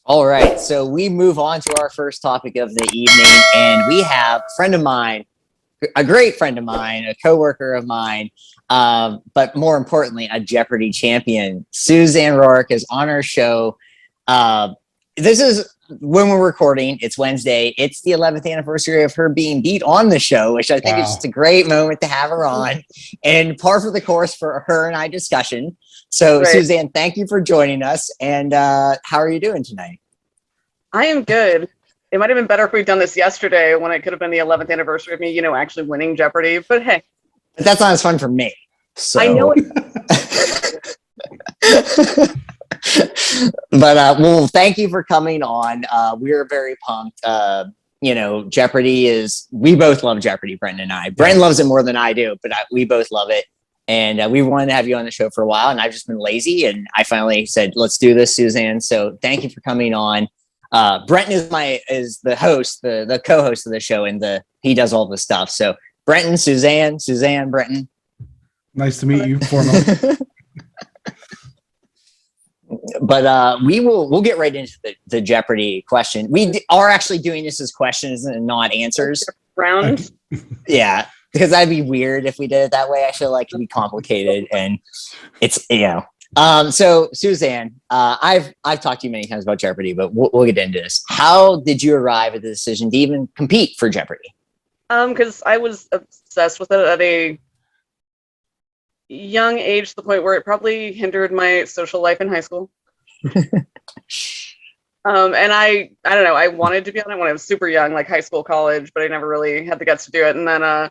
All right, so we move on to our first topic of the evening, and we have a friend of mine, a great friend of mine, a coworker of mine, but more importantly, a Jeopardy champion. Suzanne Rourke is on our show. This is when we're recording. It's Wednesday. It's the 11th anniversary of her being beat on the show, which I think is just a great moment to have her on, and par for the course for her and I discussion. So, right. Suzanne, thank you for joining us. And how are you doing tonight? I am good. It might have been better if we'd done this yesterday when it could have been the 11th anniversary of me, actually winning Jeopardy. But hey. But that's not as fun for me. So. I know it. But, well, thank you for coming on. We're very pumped. Jeopardy we both love Jeopardy, Brendan and I. Brendan loves it more than I do, but we both love it. And we wanted to have you on the show for a while, and I've just been lazy, and I finally said, let's do this, Suzanne. So thank you for coming on. Brenton is the host, the co-host of the show, and he does all the stuff. So Brenton, Suzanne, Brenton. Nice to meet you. Formally. But we'll get right into the Jeopardy question. We are actually doing this as questions and not answers. Round. Yeah. Because that'd be weird if we did it that way. I feel like it'd be complicated, and it's So Suzanne, I've talked to you many times about Jeopardy, but we'll get into this. How did you arrive at the decision to even compete for Jeopardy? Because I was obsessed with it at a young age, to the point where it probably hindered my social life in high school. And I don't know. I wanted to be on it when I was super young, like high school, college, but I never really had the guts to do it. And then I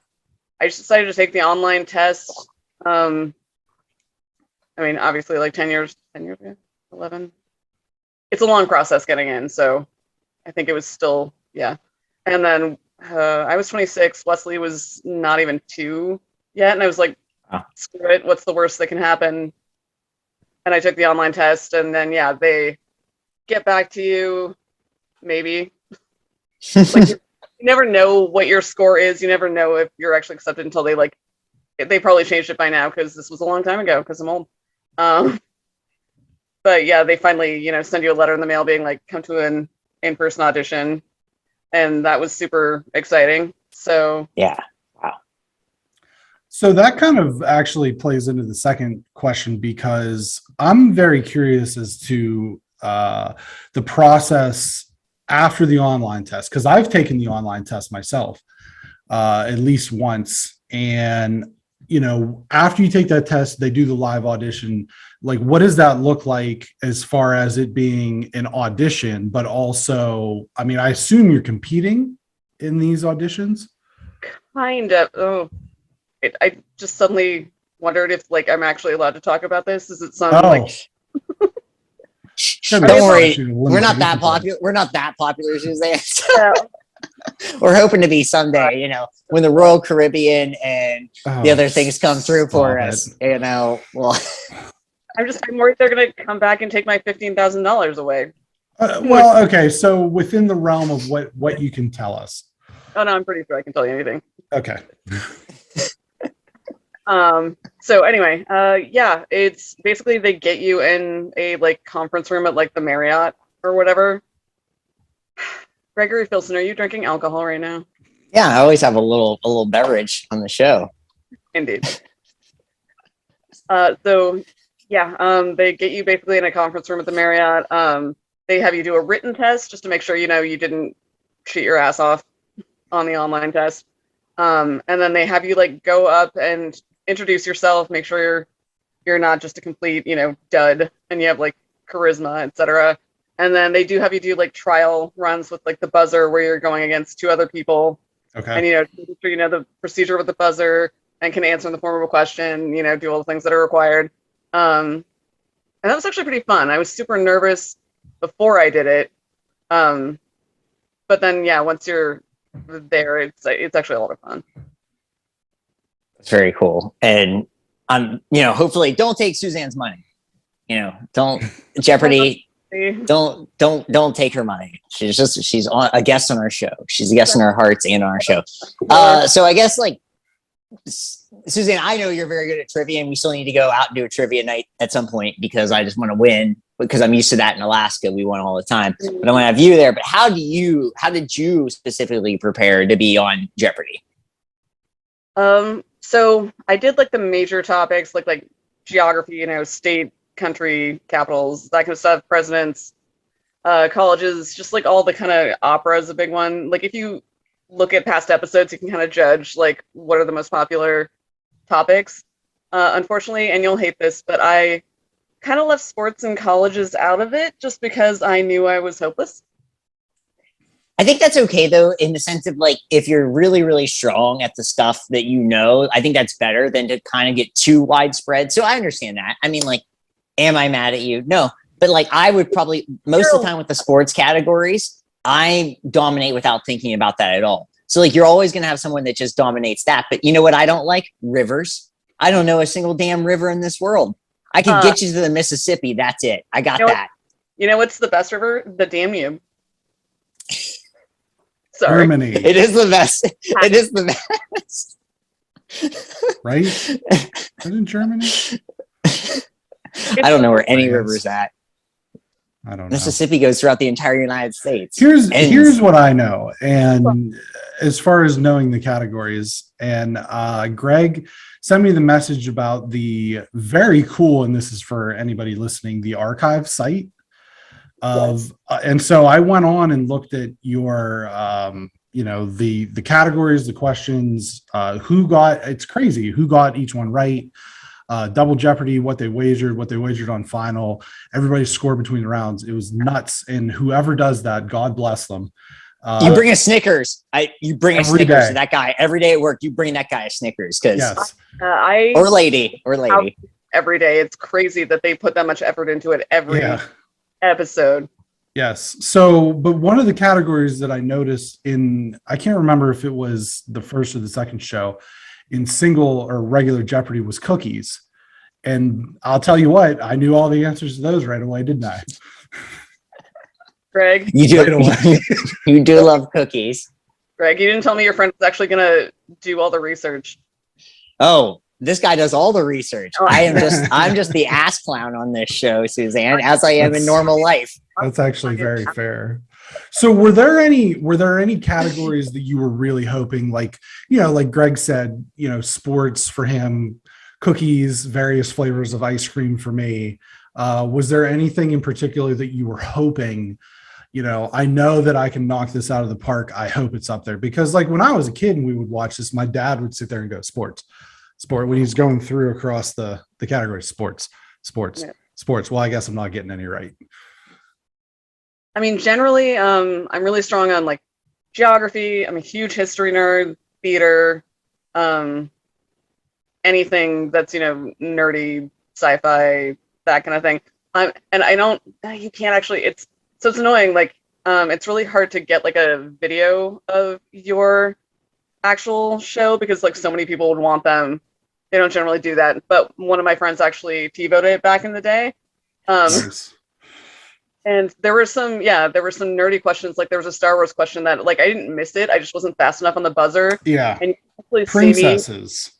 just decided to take the online test. Obviously, like 10 years ago, 11. It's a long process getting in, so I think it was still, yeah. And then I was 26. Wesley was not even 2 yet, and I was like, screw it, what's the worst that can happen? And I took the online test, and then, yeah, they get back to you, maybe. Like, you never know what your score is. You never know if you're actually accepted until they probably changed it by now, because this was a long time ago, because I'm old. But yeah, they finally, send you a letter in the mail being like, come to an in-person audition. And that was super exciting. So yeah. Wow. So that kind of actually plays into the second question, because I'm very curious as to the process after the online test, because I've taken the online test myself at least once. And after you take that test, they do the live audition. Like, what does that look like as far as it being an audition, but also, I assume you're competing in these auditions? Kind of. I just suddenly wondered if, I'm actually allowed to talk about this. Is it some, Don't worry, we're not that popular. We're not that popular, Suzanne. So. We're hoping to be someday, when the Royal Caribbean and the other things come through for us, well. I'm worried they're going to come back and take my $15,000 away. Well, okay. So within the realm of what you can tell us. Oh, no, I'm pretty sure I can tell you anything. Okay. So anyway, yeah, it's basically they get you in a conference room at the Marriott or whatever. Gregory Filson, are you drinking alcohol right now? Yeah, I always have a little beverage on the show. Indeed. So yeah, they get you basically in a conference room at the Marriott. They have you do a written test just to make sure you didn't cheat your ass off on the online test. And then they have you go up and introduce yourself, make sure you're not just a complete dud, and you have charisma, etc. And then they do have you do trial runs with the buzzer, where you're going against 2 other people. Okay. And making sure the procedure with the buzzer and can answer in the form of a question, do all the things that are required. And that was actually pretty fun. I was super nervous before I did it. But then yeah, once you're there, it's actually a lot of fun. It's very cool. And hopefully don't take Suzanne's money. Don't Jeopardy. Don't take her money. She's a guest on our show. She's a guest in our hearts and on our show. So I guess Suzanne, I know you're very good at trivia, and we still need to go out and do a trivia night at some point because I just want to win because I'm used to that in Alaska. We won all the time, but I want to have you there. But how did you specifically prepare to be on Jeopardy? So I did like the major topics, like geography, state, country, capitals, that kind of stuff, presidents, colleges, just like all the kind of opera is a big one. Like if you look at past episodes, you can kind of judge like what are the most popular topics. Unfortunately, and you'll hate this, but I kind of left sports and colleges out of it just because I knew I was hopeless. I think that's okay though, in the sense of like, if you're really, really strong at the stuff that I think that's better than to kind of get too widespread. So I understand that. I mean, like, am I mad at you? No, but like I would probably most of the time with the sports categories, I dominate without thinking about that at all. So like, you're always going to have someone that just dominates that. But you know what I don't like? Rivers. I don't know a single damn river in this world. I can get you to the Mississippi. That's it. I got that. You know what's the best river? The Danube. Sorry. Germany. It is the best. It is the best. Right? Is it in Germany? I don't know where any river's at. I don't know. Mississippi goes throughout the entire United States. Here's what I know. And as far as knowing the categories, and Greg sent me the message about the very cool, and this is for anybody listening, the archive site of, and so I went on and looked at your, the categories, the questions, it's crazy who got each one right. Double Jeopardy, what they wagered on final, everybody's score between the rounds. It was nuts. And whoever does that, God bless them. You bring a Snickers. You bring a Snickers to that guy every day at work. You bring that guy a Snickers because or lady. Every day. It's crazy that they put that much effort into it every episode. Yes. So, but one of the categories that I noticed I can't remember if it was the first or the second show, in single or regular Jeopardy was cookies. And I'll tell you what, I knew all the answers to those right away, didn't I? Greg, you do love cookies. Greg, you didn't tell me your friend was actually going to do all the research. Oh, this guy does all the research. I'm just the ass clown on this show, Suzanne, as I am in normal life. That's actually very fair. So were there any categories that you were really hoping, like Greg said, sports for him, cookies, various flavors of ice cream for me. Was there anything in particular that you were hoping, I know that I can knock this out of the park. I hope it's up there, because like when I was a kid and we would watch this, my dad would sit there and go sport when he's going through across the categories, sports. Well, I guess I'm not getting any right. I mean, generally, I'm really strong on like geography. I'm a huge history nerd, theater, anything that's, nerdy, sci-fi, that kind of thing. You can't actually, it's annoying. Like, it's really hard to get like a video of your actual show because like so many people would want them. They don't generally do that. But one of my friends actually T-voted it back in the day. Nice. And there were some nerdy questions. Like there was a Star Wars question that like I didn't miss it. I just wasn't fast enough on the buzzer. Yeah. And you princesses.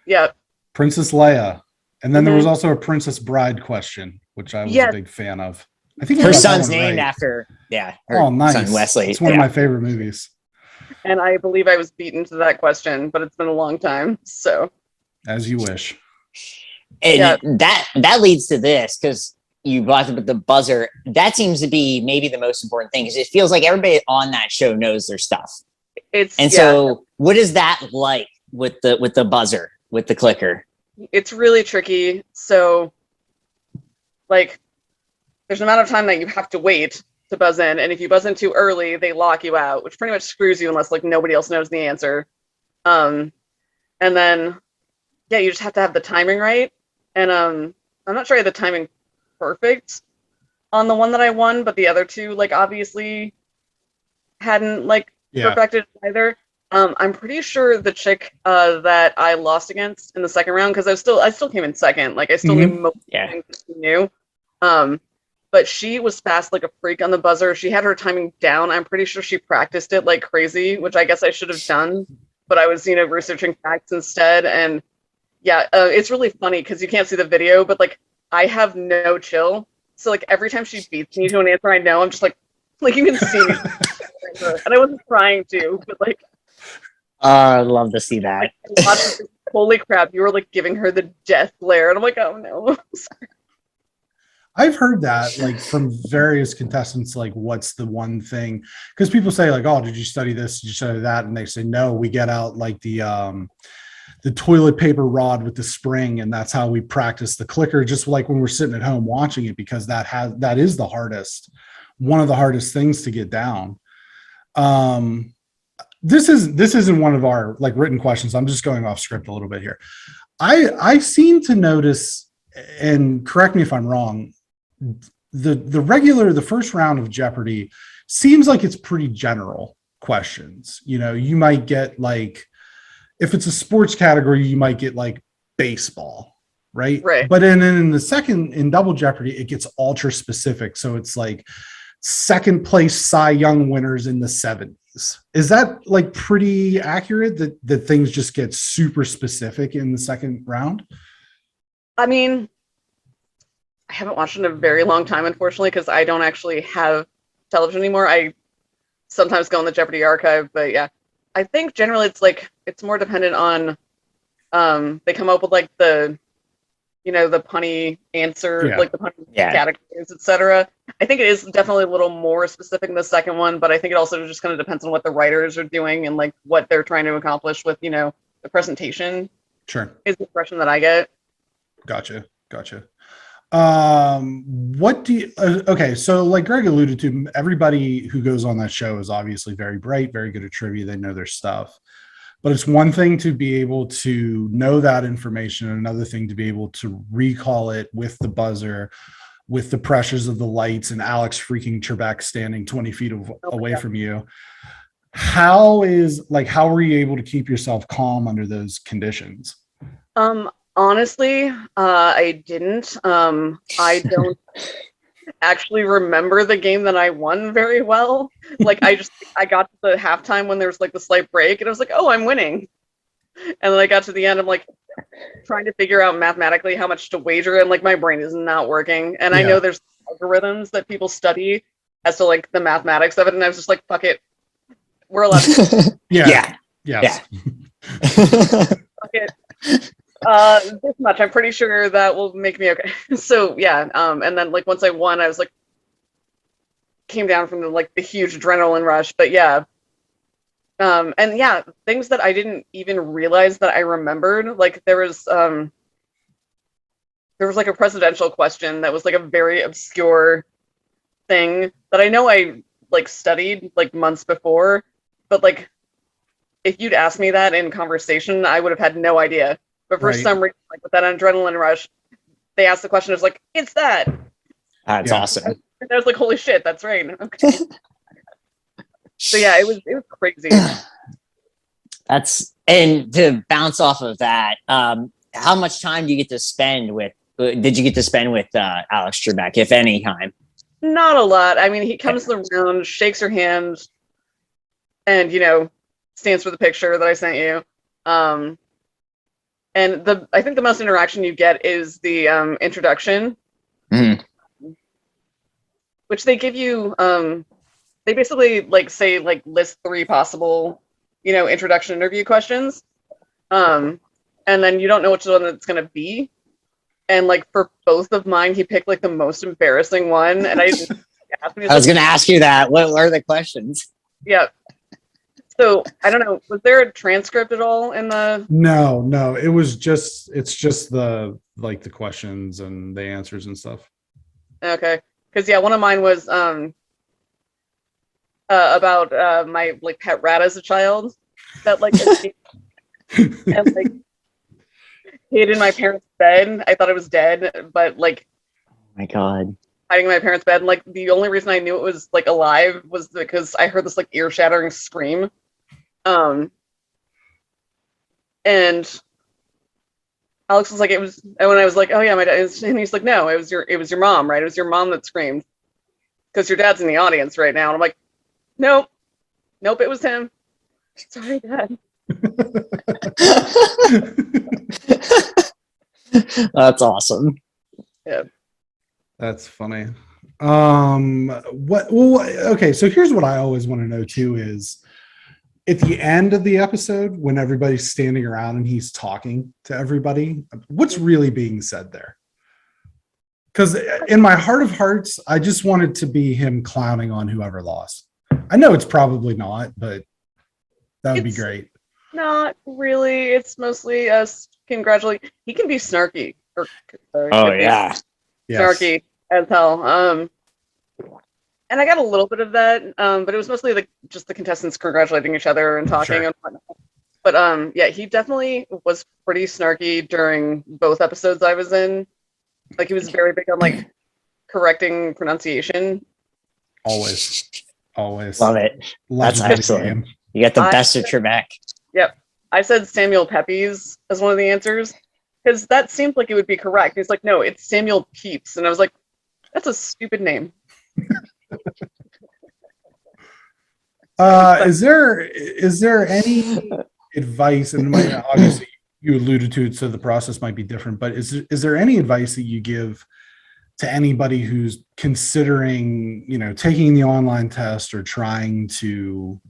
Yeah. Princess Leia. And then there was also a Princess Bride question, which I was a big fan of. I think her son's named after her nice. son Wesley. It's one of my favorite movies. And I believe I was beaten to that question, but it's been a long time. So as you wish. And that leads to this, because you brought up the buzzer. That seems to be maybe the most important thing, because it feels like everybody on that show knows their stuff. So what is that like with the buzzer, with the clicker? It's really tricky. So like there's an amount of time that you have to wait to buzz in, and if you buzz in too early, they lock you out, which pretty much screws you unless like nobody else knows the answer. And then you just have to have the timing right. And I'm not sure I had the timing perfect on the one that I won, but the other two like obviously hadn't like perfected either. I'm pretty sure the chick that I lost against in the second round, because I still came in second, like I still knew most things that she knew. But she was fast like a freak on the buzzer. She had her timing down. I'm pretty sure she practiced it like crazy, which I guess I should have done. but I was, researching facts instead. And yeah, it's really funny because you can't see the video, but like I have no chill. So like every time she beats me to an answer I know, I'm just like you can see me. And I wasn't trying to, but like. I'd love to see that. Holy crap, you were like giving her the death glare. And I'm like, oh no. I've heard that like from various contestants, like what's the one thing? Because people say like, oh, did you study this? Did you study that? And they say, no, we get out like the toilet paper rod with the spring, and that's how we practice the clicker, just like when we're sitting at home watching it, because that is the hardest, one of the hardest things to get down. This isn't one of our like written questions. I'm just going off script a little bit here. I seem to notice, and correct me if I'm wrong, the first round of Jeopardy seems like it's pretty general questions. You might get like, if it's a sports category, you might get like baseball, right? But then in the second, in Double Jeopardy, it gets ultra specific. So it's like second place Cy Young winners in the 70s. Is that like pretty accurate that things just get super specific in the second round? I mean, I haven't watched in a very long time, unfortunately, because I don't actually have television anymore. I sometimes go in the Jeopardy archive, but yeah, I think generally it's more dependent on they come up with like the the punny answer, like the punny categories, etc. I think it is definitely a little more specific in the second one, but I think it also just kind of depends on what the writers are doing and like what they're trying to accomplish with the presentation. Sure, is the impression that I get. Gotcha. What do you okay, so like Greg alluded to, everybody who goes on that show is obviously very bright, very good at trivia, they know their stuff, but it's one thing to be able to know that information and another thing to be able to recall it with the buzzer, with the pressures of the lights and Alex freaking Trebek standing 20 feet away from you. How were you able to keep yourself calm under those conditions? Honestly, I didn't. I don't actually remember the game that I won very well. Like I got to the halftime when there was like the slight break and I was like, oh, I'm winning. And then I got to the end, I'm like trying to figure out mathematically how much to wager, and like my brain is not working. And I know there's algorithms that people study as to like the mathematics of it, and I was just like, fuck it. We're allowed to Yeah. Fuck it. This much, I'm pretty sure that will make me okay. So yeah, and then like once I won, I was like, came down from the huge adrenaline rush. But yeah, and yeah, things that I didn't even realize that I remembered. Like there was like a presidential question that was like a very obscure thing that I know I like studied like months before, but like if you'd asked me that in conversation, I would have had no idea. But for some reason, like with that adrenaline rush, they asked the question. It's like, it's that. That's awesome. And I was like, holy shit, that's right. Okay. So yeah, it was crazy. And to bounce off of that, how much time do you get to spend with? Did you get to spend with Alex Trebek, if any time? Not a lot. I mean, he comes to the room, shakes her hand, and stands for the picture that I sent you. And I think the most interaction you get is the introduction, which they give you. They basically say list 3 possible, introduction interview questions, and then you don't know which one it's gonna be. And for both of mine, he picked the most embarrassing one, and I was gonna ask you that. What are the questions? Yeah. So I don't know. Was there a transcript at all in the? No. It's just the the questions and the answers and stuff. Okay, because one of mine was about my pet rat as a child that and hid in my parents' bed. I thought it was dead, but oh my God, hiding in my parents' bed. And the only reason I knew it was alive was because I heard this ear-shattering scream. And Alex was like, it was, and when I was like, oh yeah, my dad, and he's like, no, it was your mom, right? It was your mom that screamed because your dad's in the audience right now. And I'm like, nope, it was him. Sorry, Dad. That's awesome. Yeah. That's funny. Okay, so here's what I always want to know too is at the end of the episode when everybody's standing around and he's talking to everybody, what's really being said there? Because in my heart of hearts, I just want it to be him clowning on whoever lost. I know it's probably not, but that would be great. Not really. It's mostly us congratulating. He can be snarky. Snarky as hell. And I got a little bit of that, but it was mostly just the contestants congratulating each other and talking and whatnot. But yeah, he definitely was pretty snarky during both episodes I was in. Like he was very big on correcting pronunciation. Always. Love it. That's Legendary excellent. game. You got the best of Trebek. Yep. I said Samuel Pepys as one of the answers because that seemed like it would be correct. He's like, no, it's Samuel Pepys. And I was like, that's a stupid name. Is there any advice, and obviously you alluded to it, so the process might be different, but is there any advice that you give to anybody who's considering, taking the online test or trying to,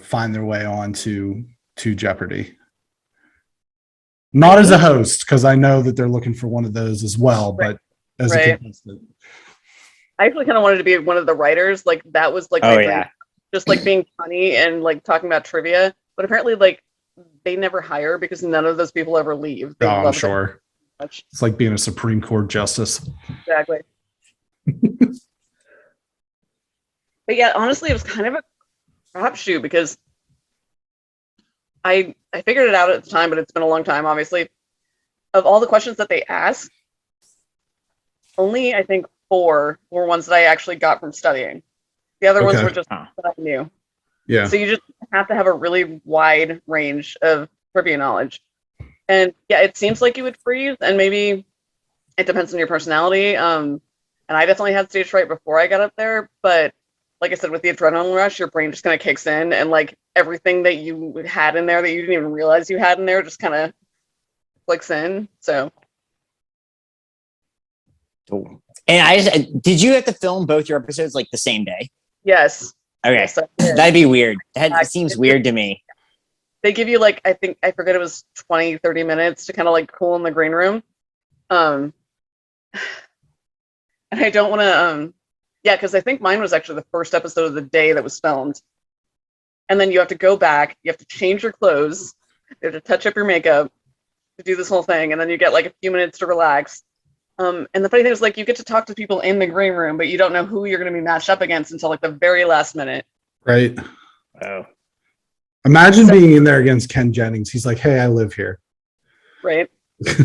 find their way onto Jeopardy? Not as a host, because I know that they're looking for one of those as well, but as a contestant. I actually kind of wanted to be one of the writers. That was my dream. Just being funny and talking about trivia. But apparently they never hire because none of those people ever leave. I'm sure. It's like being a Supreme Court justice. Exactly. But yeah, honestly, it was kind of a crapshoot because I figured it out at the time, but it's been a long time, obviously. Of all the questions that they asked, only I think 4 were ones that I actually got from studying. The other ones were just that I knew. Yeah. So you just have to have a really wide range of trivia knowledge. And yeah, it seems like you would freeze, and maybe it depends on your personality. And I definitely had stage fright before I got up there, but like I said, with the adrenaline rush, your brain just kind of kicks in, and everything that you had in there that you didn't even realize you had in there just kind of clicks in. So. Cool. And did you have to film both your episodes the same day? Yes. Okay. Yes, that'd be weird. It seems weird to me. They give you I forget it was 20, 30 minutes to kind of cool in the green room. And I don't want to, because I think mine was actually the first episode of the day that was filmed. And then you have to go back, you have to change your clothes, you have to touch up your makeup to do this whole thing. And then you get a few minutes to relax. And the funny thing is you get to talk to people in the green room, but you don't know who you're going to be matched up against until the very last minute. Right. Oh. Imagine being in there against Ken Jennings. He's like, hey, I live here. Right.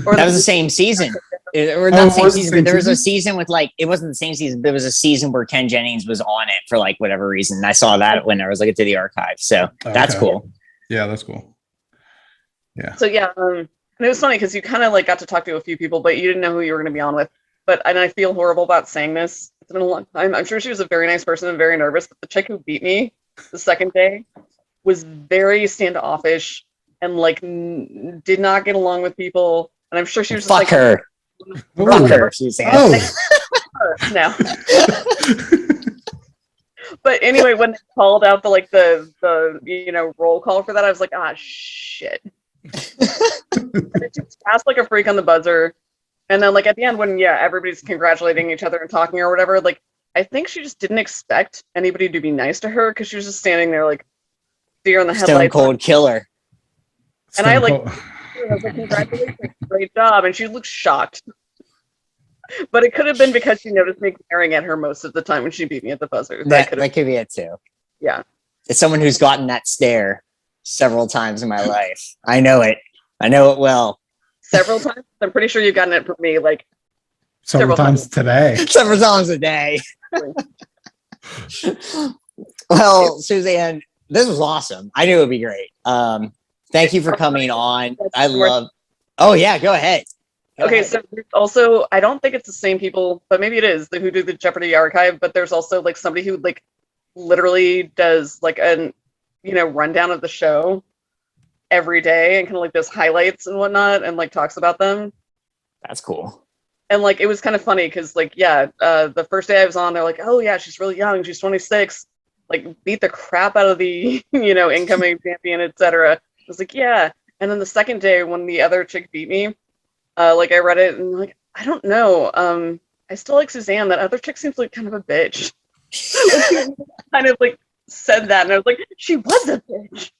Or that was the same season. Or not the same season, but there was a season with it wasn't the same season. There was a season where Ken Jennings was on it for whatever reason. I saw that when I was looking through the archive. So that's cool. Yeah, that's cool. Yeah. So yeah, and it was funny because you kind of got to talk to a few people, but you didn't know who you were going to be on with. And I feel horrible about saying this. It's been a long time. I'm sure she was a very nice person and very nervous, but the chick who beat me the second day was very standoffish and did not get along with people. And I'm sure she was fuck her. Fuck her, Suzanne. No. But anyway, when they called out the roll call for that, I was like, shit. And it just passed like a freak on the buzzer. And then at the end when everybody's congratulating each other and talking or whatever, I think she just didn't expect anybody to be nice to her because she was just standing there deer in the headlights. Stone cold killer. And I was congratulations, great job. And she looked shocked. But it could have been because she noticed me glaring at her most of the time when she beat me at the buzzer. That could be it too. Yeah. It's someone who's gotten that stare several times in my life. I know it. I know it well. Several times? I'm pretty sure you've gotten it from me several times today. Several times a day. Well, Suzanne, this was awesome. I knew it would be great. Thank you for coming on. Oh yeah, go ahead. So there's also, I don't think it's the same people, but maybe it is, who do the Jeopardy archive, but there's also somebody who literally does a rundown of the show. every day and kind of like does highlights and whatnot and like talks about them. That's cool. And like it was kind of funny because like the first day I was on, they're like, oh yeah, she's really young, she's 26, like beat the crap out of the incoming champion, etc. I was like, yeah. And then the second day when the other chick beat me, like I read it and like, I don't know, I still like Suzanne. That other chick seems like kind of a bitch. Kind of like said that, and I was like, she was a bitch.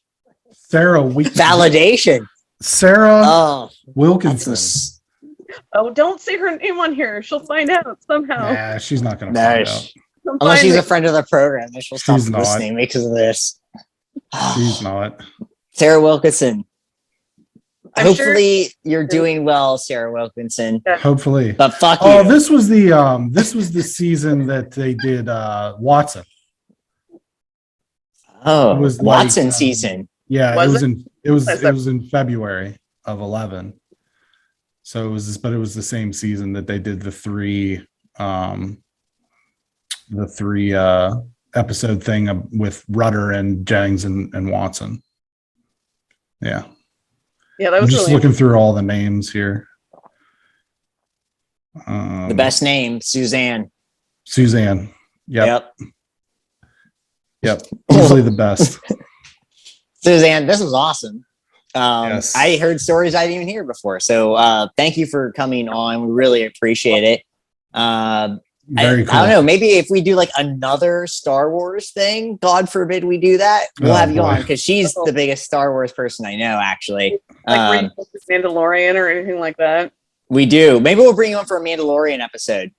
Sarah Validation. Sarah Wilkinson. Oh, don't say her name on here. She'll find out somehow. Yeah, she's not going to find out. Unless she's a friend of the program, then she'll stop She's not. listening because of this. She's not. Sarah Wilkinson. I'm Hopefully you're doing well, Sarah Wilkinson. Yeah. Hopefully. But fuck Oh, you. this was the season that they did Watson. Oh, It was Watson like, season. Yeah, Was it was in February of 11. So it was the same season that they did the three episode thing with Rudder and Jennings and Watson. Yeah. Yeah, that I'm was just really looking through all the names here. The best name, Suzanne. Suzanne. Yep. Easily the best. Suzanne, this was awesome. Yes. I heard stories I didn't even hear before. So thank you for coming on. We really appreciate it. Very cool. I don't know. Maybe if we do like another Star Wars thing, God forbid we do that, we'll have you on because she's the biggest Star Wars person I know, actually. like Mandalorian or anything like that. We do. Maybe we'll bring you on for a Mandalorian episode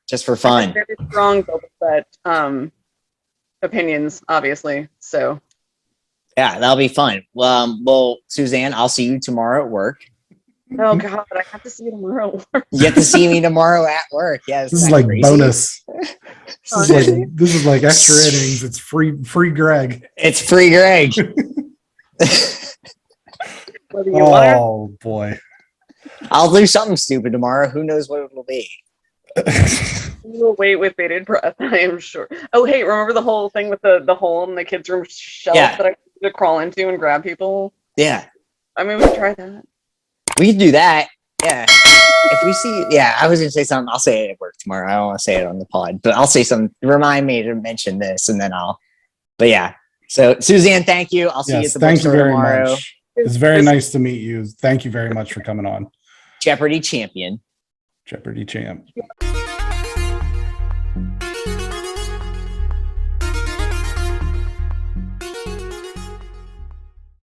just for fun. Very strong Boba Fett opinions, obviously. So Yeah, that'll be fun. Well, Suzanne, I'll see you tomorrow at work. oh god, I have to see you tomorrow. You get to see me tomorrow at work. Yeah, This is like bonus. This is like extra innings. It's free Greg. It's free Greg. Whether you want it. Oh boy. I'll do something stupid tomorrow. Who knows what it will be? We'll wait with bated breath, I am sure. Oh, hey, remember the whole thing with the hole in the kids' room shelf Yeah. that I had to crawl into and grab people? Yeah, I mean, we could try that. we can do that. Yeah. If we see, yeah, I was going to say something. I'll say it at work tomorrow. I don't want to say it on the pod, but I'll say something. Remind me to mention this and then but yeah. So Suzanne, thank you. I'll see you at the thank you bookstore very tomorrow. much. It's very nice to meet you. Thank you very much for coming on. Jeopardy Champion. Jeopardy champ.